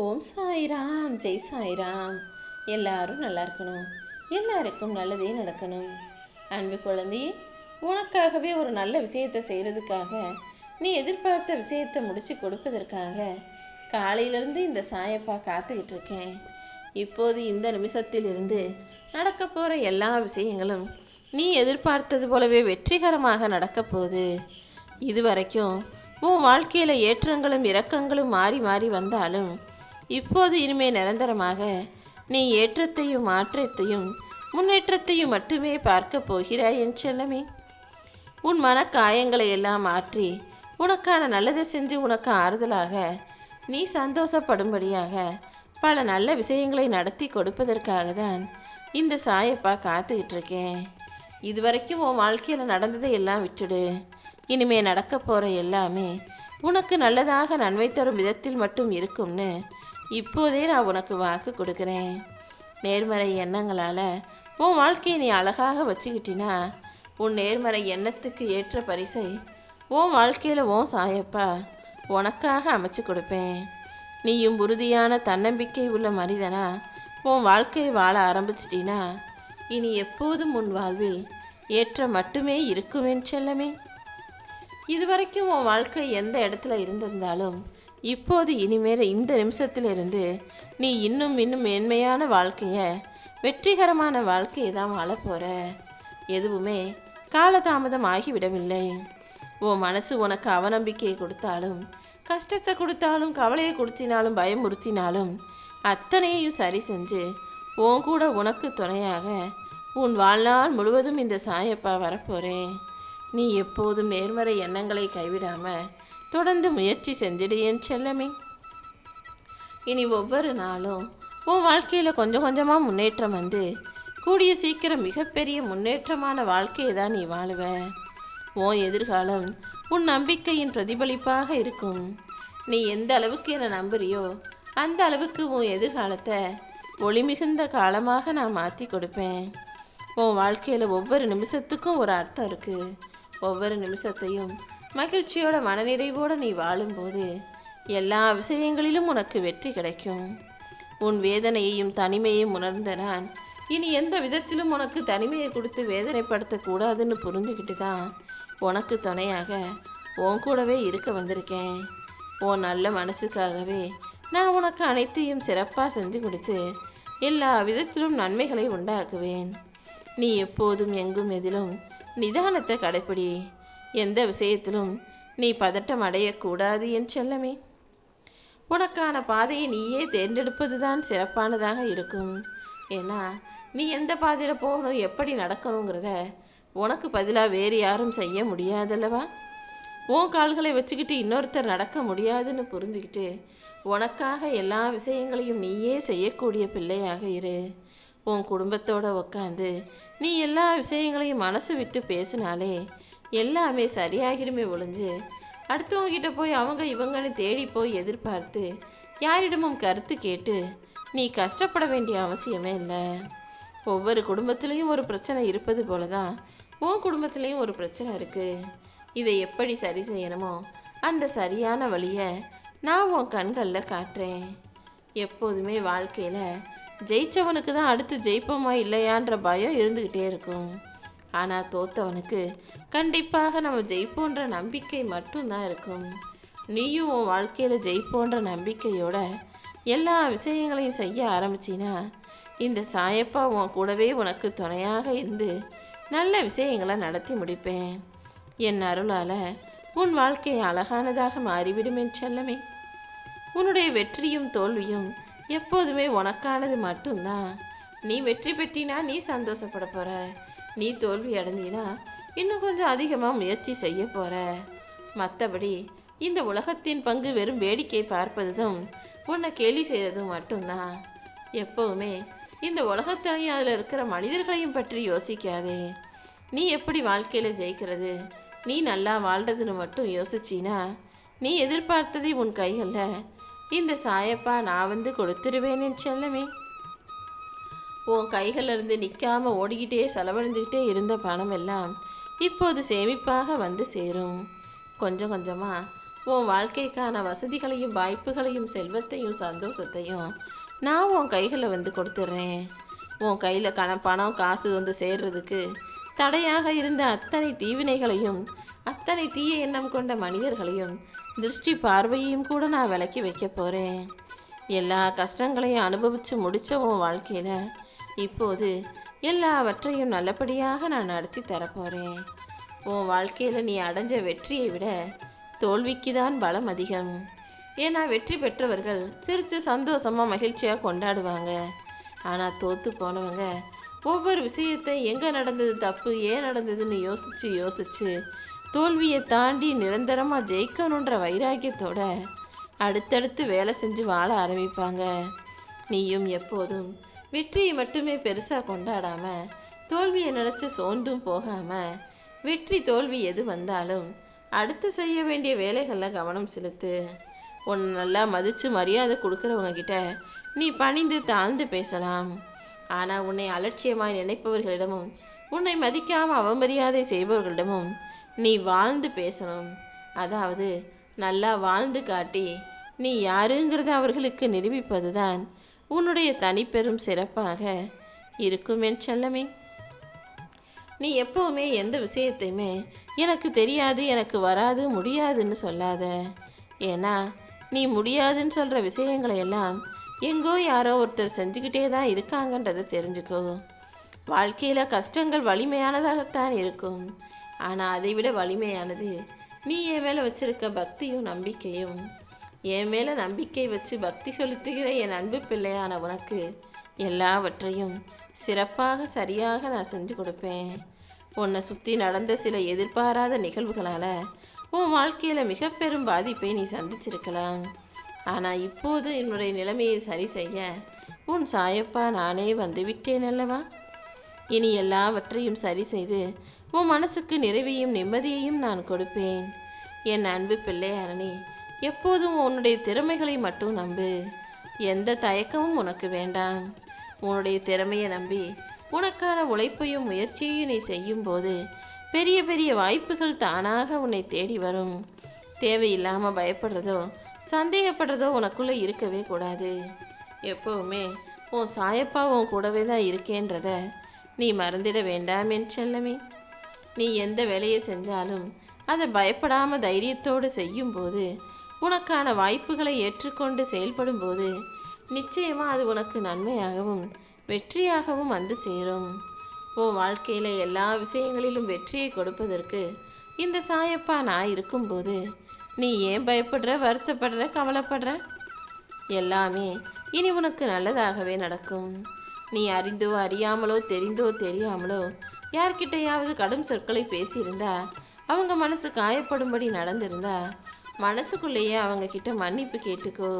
ஓம் சாய்ராம், ஜெய் சாய்ராம். எல்லாரும் நல்லா இருக்கணும், எல்லாருக்கும் நல்லதே நடக்கணும். அன்பு குழந்தையே, உனக்காகவே ஒரு நல்ல விஷயத்தை செய்கிறதுக்காக, நீ எதிர்பார்த்த விஷயத்தை முடிச்சு கொடுப்பதற்காக காலையிலிருந்து இந்த சாயப்பா காத்துக்கிட்டு இருக்கேன். இப்போது இந்த நிமிஷத்திலிருந்து நடக்க போகிற எல்லா விஷயங்களும் நீ எதிர்பார்த்தது போலவே வெற்றிகரமாக நடக்க போகுது. இதுவரைக்கும் உன் வாழ்க்கையில் ஏற்றங்களும் இரக்கங்களும் மாறி மாறி வந்தாலும் இப்போது இனிமே நிரந்தரமாக நீ ஏற்றத்தையும் மாற்றத்தையும் முன்னேற்றத்தையும் மட்டுமே பார்க்க போகிறாய் என் செல்லமே. உன் மனக்காயங்களை எல்லாம் மாற்றி உனக்கான நல்லதை செஞ்சு உனக்கு ஆறுதலாக நீ சந்தோஷப்படும்படியாக பல நல்ல விஷயங்களை நடத்தி கொடுப்பதற்காக தான் இந்த சாயப்பா காத்துக்கிட்டு இருக்கேன். இதுவரைக்கும் உன் வாழ்க்கையில் நடந்ததை எல்லாம் விட்டுடு. இனிமே நடக்க போகிற எல்லாமே உனக்கு நல்லதாக நன்மை தரும் விதத்தில் மட்டும் இருக்கும்னு இப்போதே நான் உனக்கு வாக்கு கொடுக்குறேன். நேர்மறை எண்ணங்களால் உன் வாழ்க்கையை நீ அழகாக வச்சுக்கிட்டினா உன் நேர்மறை எண்ணத்துக்கு ஏற்ற பரிசை உன் வாழ்க்கையில் உன் சாயப்பா உனக்காக அமைச்சு கொடுப்பேன். நீயும் உறுதியான தன்னம்பிக்கை உள்ள மனிதனா உன் வாழ்க்கையை வாழ ஆரம்பிச்சிட்டினா இனி எப்போதும் உன் வாழ்வில் ஏற்றம் மட்டுமே இருக்குமேன் செல்லமே. இதுவரைக்கும் உன் வாழ்க்கை எந்த இடத்துல இருந்திருந்தாலும் இப்போது இனிமேல் இந்த நிமிஷத்திலிருந்து நீ இன்னும் மேன்மையான வாழ்க்கையை, வெற்றிகரமான வாழ்க்கையை தான் வாழ போகிற. எதுவுமே காலதாமதம் ஆகிவிடவில்லை. உன் மனசு உனக்கு அவநம்பிக்கையை கொடுத்தாலும், கஷ்டத்தை கொடுத்தாலும், கவலையை கொடுத்தினாலும், பயமுறுத்தினாலும் அத்தனையையும் சரி செஞ்சு உன் கூட உனக்கு துணையாக உன் வாழ்நாள் முழுவதும் இந்த சாயப்பா வரப்போகிறேன். நீ எப்போதும் நேர்மறை எண்ணங்களை கைவிடாம தொடர்ந்து முயற்சி செஞ்சிடு என் செல்லமே. இனி ஒவ்வொரு நாளும் உன் வாழ்க்கையில் கொஞ்சம் கொஞ்சமாக முன்னேற்றம் வந்து கூடிய சீக்கிரம் மிகப்பெரிய முன்னேற்றமான வாழ்க்கையை தான் நீ வாழுவ. உன் எதிர்காலம் உன் நம்பிக்கையின் பிரதிபலிப்பாக இருக்கும். நீ எந்த அளவுக்கு என்னை நம்புறியோ அந்த அளவுக்கு உன் எதிர்காலத்தை ஒளி மிகுந்த காலமாக நான் மாற்றி கொடுப்பேன். உன் வாழ்க்கையில் ஒவ்வொரு நிமிஷத்துக்கும் ஒரு அர்த்தம் இருக்குது. ஒவ்வொரு நிமிஷத்தையும் மகிழ்ச்சியோட மனநிறைவோடு நீ வாழும்போது எல்லா விஷயங்களிலும் உனக்கு வெற்றி கிடைக்கும். உன் வேதனையையும் தனிமையையும் உணர்ந்த நான் இனி எந்த விதத்திலும் உனக்கு தனிமையை கொடுத்து வேதனைப்படுத்தக்கூடாதுன்னு புரிஞ்சுக்கிட்டு தான் உனக்கு துணையாக உன் கூடவே இருக்க வந்திருக்கேன். உன் நல்ல மனசுக்காகவே நான் உனக்கு அனைத்தையும் சிறப்பாக செஞ்சு கொடுத்து எல்லா விதத்திலும் நன்மைகளை உண்டாக்குவேன். நீ எப்போதும் எங்கும் எதிலும் நிதானத்தை கடைப்பிடி. எந்த விஷயத்திலும் நீ பதட்டம் அடையக்கூடாது என் செல்லமே. உனக்கான பாதையை நீயே தேர்ந்தெடுப்பது தான் சிறப்பானதாக இருக்கும். ஏன்னா நீ எந்த பாதையில் போகணும், எப்படி நடக்கணுங்கிறத உனக்கு பதிலாக வேறு யாரும் செய்ய முடியாதல்லவா. உன் கால்களை வச்சுக்கிட்டு இன்னொருத்தர் நடக்க முடியாதுன்னு புரிஞ்சுக்கிட்டு உனக்காக எல்லா விஷயங்களையும் நீயே செய்யக்கூடிய பிள்ளையாக இரு. உன் குடும்பத்தோடு உட்காந்து நீ எல்லா விஷயங்களையும் மனசு விட்டு பேசினாலே எல்லாமே சரியாகிடுமே ஒழிஞ்சு அடுத்தவங்ககிட்ட போய் அவங்க இவங்கன்னு தேடி போய் எதிர்பார்த்து யாரிடமும் கருத்து கேட்டு நீ கஷ்டப்பட வேண்டிய அவசியமே இல்லை. ஒவ்வொரு குடும்பத்திலையும் ஒரு பிரச்சனை இருப்பது போல தான் உன் குடும்பத்திலையும் ஒரு பிரச்சனை இருக்குது. இதை எப்படி சரி செய்யணுமோ அந்த சரியான வழியை நான் உன் கண்களில் காட்டுறேன். எப்போதுமே வாழ்க்கையில் ஜெயிச்சவனுக்கு தான் அடுத்து ஜெயிப்போமா இல்லையான்ற பயம் இருந்துக்கிட்டே இருக்கும். ஆனால் தோத்தவனுக்கு கண்டிப்பாக நம்ம ஜெயிப்போன்ற நம்பிக்கை மட்டும்தான் இருக்கும். நீயும் உன் வாழ்க்கையில் ஜெயிப்போன்ற நம்பிக்கையோட எல்லா விஷயங்களையும் செய்ய ஆரம்பிச்சினா இந்த சாயப்பா உன் கூடவே உனக்கு துணையாக இருந்து நல்ல விஷயங்களை நடத்தி முடிப்பேன். என் அருளால் உன் வாழ்க்கை அழகானதாக மாறிவிடும் என் செல்லமே. உன்னுடைய வெற்றியும் தோல்வியும் எப்போதுமே உனக்கானது மட்டும்தான். நீ வெற்றி பெற்றினா நீ சந்தோஷப்பட போகிற. நீ தோல்வி அடைஞ்சினா இன்னும் கொஞ்சம் அதிகமாக முயற்சி செய்ய போகிற. மற்றபடி இந்த உலகத்தின் பங்கு வெறும் வேடிக்கை பார்ப்பதும் உன்னை கேலி செய்வதும் மட்டும்தான். எப்போவுமே இந்த உலகத்திலையும் அதில் இருக்கிற மனிதர்களையும் பற்றி யோசிக்காதே. நீ எப்படி வாழ்க்கையில் ஜெயிக்கிறது, நீ நல்லா வாழ்றதுன்னு மட்டும் யோசிச்சினா நீ எதிர்பார்த்ததை உன் கைகளில் இந்த சாயப்பா நான் வந்து கொடுத்துருவேன் என் செல்லமே. உன் கைகளிலிருந்து நிற்காம ஓடிக்கிட்டே செலவழிஞ்சுக்கிட்டே இருந்த பணம் எல்லாம் இப்போது சேமிப்பாக வந்து சேரும். கொஞ்சம் கொஞ்சமாக உன் வாழ்க்கைக்கான வசதிகளையும் வாய்ப்புகளையும் செல்வத்தையும் சந்தோஷத்தையும் நான் உன் கைகளை வந்து கொடுத்துட்றேன். உன் கையில் பணம் காசு வந்து சேர்றதுக்கு தடையாக இருந்த அத்தனை தீவினைகளையும் அத்தனை தீய எண்ணம் கொண்ட மனிதர்களையும் திருஷ்டி பார்வையையும் கூட நான் விலக்கி வைக்க போகிறேன். எல்லா கஷ்டங்களையும் அனுபவித்து முடித்த உன் வாழ்க்கையில் இப்போது எல்லாவற்றையும் நல்லபடியாக நான் நடத்தி தரப்போகிறேன். உன் வாழ்க்கையில் நீ அடைஞ்ச வெற்றியை விட தோல்விக்கு தான் பலம் அதிகம். ஏன்னா வெற்றி பெற்றவர்கள் சிரித்து சந்தோஷமாக மகிழ்ச்சியாக கொண்டாடுவாங்க. ஆனால் தோற்று போனவங்க ஒவ்வொரு விஷயத்தை எங்கே நடந்தது தப்பு ஏன் நடந்ததுன்னு யோசித்து தோல்வியை தாண்டி நிரந்தரமாக ஜெயிக்கணுன்ற வைராக்கியத்தோட அடுத்தடுத்து வேலை செஞ்சு வாழ ஆரம்பிப்பாங்க. நீயும் எப்போதும் வெற்றியை மட்டுமே பெருசாக கொண்டாடாமல் தோல்வியை நினச்சி சோர்ந்தும் போகாமல் வெற்றி தோல்வி எது வந்தாலும் அடுத்து செய்ய வேண்டிய வேலைகளில் கவனம் செலுத்து. உன்னை நல்லா மதித்து மரியாதை கொடுக்குறவங்க கிட்ட நீ பணிந்து தாழ்ந்து பேசலாம். ஆனால் உன்னை அலட்சியமாய் நினைப்பவர்களிடமும் உன்னை மதிக்காமல் அவமரியாதை செய்பவர்களிடமும் நீ வாழ்ந்து பேசணும். அதாவது நல்லா வாழ்ந்து காட்டி நீ யாருங்கிறத அவர்களுக்கு நிரூபிப்பது தான் உன்னுடைய தனிப்பெரும் சிறப்பாக இருக்கும் என் செல்லமே. நீ எப்போவுமே எந்த விஷயத்தையுமே எனக்கு தெரியாது எனக்கு வராது முடியாதுன்னு சொல்லாத. ஏன்னா நீ முடியாதுன்னு சொல்கிற விஷயங்களை எல்லாம் எங்கோ யாரோ ஒருத்தர் செஞ்சுக்கிட்டே தான் இருக்காங்கன்றதை தெரிஞ்சுக்கோ. வாழ்க்கையில் கஷ்டங்கள் வலிமையானதாகத்தான் இருக்கும். ஆனால் அதை விட வலிமையானது நீ என் மேலே வச்சிருக்க பக்தியும் நம்பிக்கையும். என் மேலே நம்பிக்கை வச்சு பக்தி செலுத்துகிற என் அன்பு பிள்ளையான உனக்கு எல்லாவற்றையும் சிறப்பாக சரியாக நான் செஞ்சு கொடுப்பேன். உன்னை சுற்றி நடந்த சில எதிர்பாராத நிகழ்வுகளால் உன் வாழ்க்கையில் மிக பெரும் பாதிப்பை நீ சந்திச்சிருக்கலாம். ஆனால் இப்போது என்னுடைய நிலைமையை சரி செய்ய உன் சாயப்பா நானே வந்து விட்டேன் அல்லவா. இனி எல்லாவற்றையும் சரி செய்து உன் மனசுக்கு நிறைவையும் நிம்மதியையும் நான் கொடுப்பேன். என் அன்பு பிள்ளையான நீ எப்போதும் உன்னுடைய திறமைகளை மட்டும் நம்பு. எந்த தயக்கமும் உனக்கு வேண்டாம். உன்னுடைய திறமையை நம்பி உனக்கான உழைப்பையும் முயற்சியையும் நீ செய்யும்போது பெரிய பெரிய வாய்ப்புகள் தானாக உன்னை தேடி வரும். தேவையில்லாமல் பயப்படுறதோ சந்தேகப்படுறதோ உனக்குள்ளே இருக்கவே கூடாது. எப்போவுமே உன் சாயப்பா உன் கூடவே தான் இருக்கேன்றத நீ மறந்துட வேண்டாம் என் செல்லமே. நீ எந்த வேலையை செஞ்சாலும் அதை பயப்படாமல் தைரியத்தோடு செய்யும்போது உனக்கான வாய்ப்புகளை ஏற்றுக்கொண்டு செயல்படும்போது நிச்சயமாக அது உனக்கு நன்மையாகவும் வெற்றியாகவும் வந்து சேரும். உன் வாழ்க்கையில் எல்லா விஷயங்களிலும் வெற்றியை கொடுப்பதற்கு இந்த சாயப்பா நான் இருக்கும்போது நீ ஏன் பயப்படுற வருத்தப்படுற கவலைப்படுற? எல்லாமே இனி உனக்கு நல்லதாகவே நடக்கும். நீ அறிந்தோ அறியாமலோ தெரிந்தோ தெரியாமலோ யார்கிட்டையாவது கடும் சொற்களை பேசியிருந்தா அவங்க மனசு காயப்படும்படி நடந்திருந்தா மனசுக்குள்ளேயே அவங்க கிட்ட மன்னிப்பு கேட்டுக்கோ.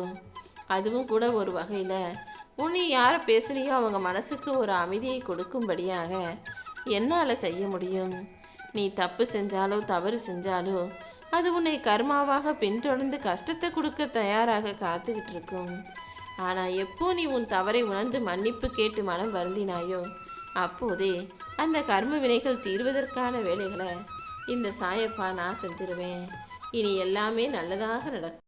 அதுவும் கூட ஒரு வகையில் உன்னை யாரை பேசுறியோ அவங்க மனசுக்கு ஒரு அமைதியை கொடுக்கும்படியாக என்னால் செய்ய முடியும். நீ தப்பு செஞ்சாலோ தவறு செஞ்சாலோ அது உன்னை கர்மாவாக பின்தொடர்ந்து கஷ்டத்தை கொடுக்க தயாராக காத்துக்கிட்டு இருக்கும். ஆனால் எப்போ நீ உன் தவறை உணர்ந்து மன்னிப்பு கேட்டு மனம் வருந்தினாயோ அப்போதே அந்த கர்ம வினைகள் தீர்வதற்கான வேலைகளை இந்த சாயப்பா நான் செஞ்சிருவேன். இனி எல்லாமே நல்லதாக நடக்கும்.